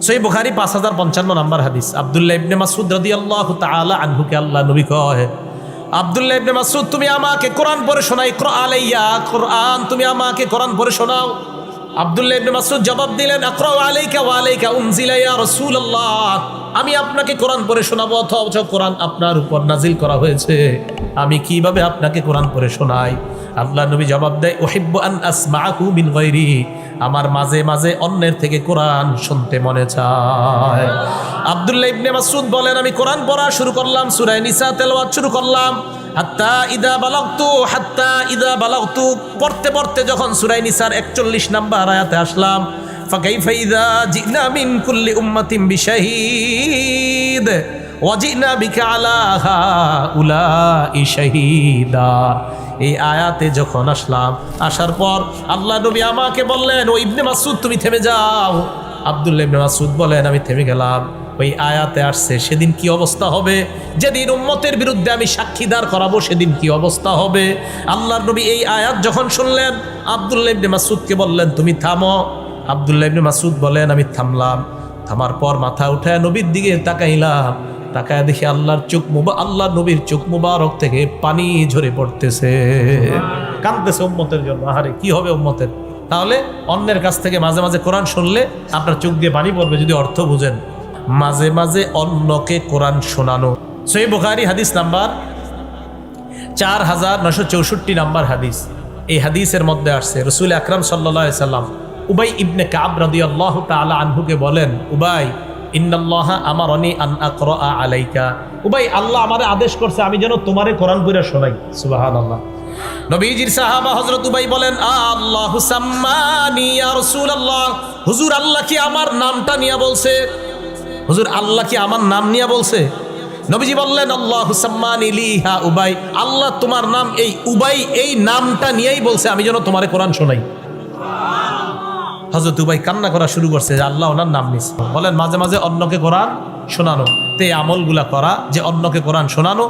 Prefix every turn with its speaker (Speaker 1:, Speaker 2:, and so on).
Speaker 1: সহিহ বুখারী 5055 নম্বর হাদিস। আব্দুল্লাহ ইবনে মাসউদ রাদিয়াল্লাহু তাআলা আনহুকে আল্লাহ নবী কয়, আব্দুল্লাহ ইবনে মাসউদ তুমি আমাকে কোরআন পড়ে শোনাও, ইকরা আলাইয়া কোরআন, তুমি আমাকে কোরআন পড়ে শোনাও। আব্দুল্লাহ ইবনে মাসউদ জবাব দিলেন, আকরা আলাইকা ওয়া আলাইকা উনজিলা ইয়া রাসূলুল্লাহ, আমি আপনাকে কোরআন পড়ে শোনাবো অথচ কোরআন আপনার উপর নাজিল করা হয়েছে, আমি কিভাবে আপনাকে কোরআন পড়ে শোনাই? আল্লাহ নবী জবাব দেয়, উহিব্বু আন আসমাআহু মিন গায়রি, আমার মাঝে মাঝে অন্যের থেকে কোরআন শুনতে মনে চায়। আব্দুল্লাহ ইবনে মাসউদ বলেন, আমি কোরআন পড়া শুরু করলাম, সূরা নিসা তেলাওয়াত শুরু করলাম, হাত্তা ইদা বালাগতু পড়তে পড়তে যখন সূরা নিসার 41 নাম্বার আয়াতে আসলাম, ফাকাইফা ইযা জিনা মিন কুল্লি উম্মাতিন বিশাহীদ ওয়া জিনা বিকা আলা হাউলাই শাহীদা, এই আয়াতে যখন আসলাম, আসার পর আল্লাহ নবী আমাকে বললেন, ও ইবনে মাসউদ তুমি থেমে যাও। আব্দুল্লাহ ইবনে মাসউদ বলেন, আমি থেমে গেলাম। ওই আয়াতে আসছে, সেদিন কি অবস্থা হবে, যেদিন উম্মতের বিরুদ্ধে আমি সাক্ষীদার করাবো, সেদিন কি অবস্থা হবে। আল্লাহর নবী এই আয়াত যখন শুনলেন, আব্দুল্লাহ ইবনে মাসউদকে বললেন, তুমি থামো। আব্দুল্লাহ ইবনে মাসউদ বলেন, আমি থামলাম। থামার পর মাথা উঠায় নবীর দিকে তাকাইলাম, তাকায় দেখি আল্লাহ নবীর চোখ মুবারক থেকে পানি ঝরে পড়তেছে, কাঁদতেছে উম্মতের জন্য। আহারে কি হবে উম্মতের। তাহলে অন্যের কাছ থেকে মাঝে মাঝে কোরআন শুনলে আপনার চোখ দিয়ে পানি পড়বে, যদি অর্থ বুঝেন। মাঝে মাঝে অন্যকে কোরআন শোনানো। সহিহ বুখারী হাদিস নাম্বার 4964 নাম্বার হাদিস। এই হাদিসের মধ্যে আসছে, রাসূল আকরাম সাল্লাল্লাহু আলাইহি সাল্লাম উবাই ইবনে কাব রাদিয়াল্লাহু তাআলা আনহুকে বলেন, উবাই ইন্নাল্লাহা আমারানি আন আকরা আলাইকা, উবাই আল্লাহ আমারে আদেশ করছে আমি যেন তোমারে কোরআন পড়ে শোনাই। সুবহানাল্লাহ। নবীজির সাহাবা হযরত উবাই বলেন, আল্লাহু সাম্মানি ইয়া রাসূলুল্লাহ, হুজুর আল্লাহ কি আমার নামটা নিয়ে বলছে? হুজুর আল্লাহ কি আমার নাম নিয়ে বলছে? নবীজি বললেন, আল্লাহু সাম্মানি লিহা উবাই, আল্লাহ তোমার নাম এই উবাই, এই নামটা নিয়েই বলছে আমি যেন তোমারে কোরআন শোনাই। হযরত উবাই কান্না করা শুরু করছে যে আল্লাহ ওনার নাম নিছে। বলেন মাঝে মাঝে অন্যকে কোরআন শোনানো, তে আমলগুলা করা যে অন্যকে কোরআন শোনানো।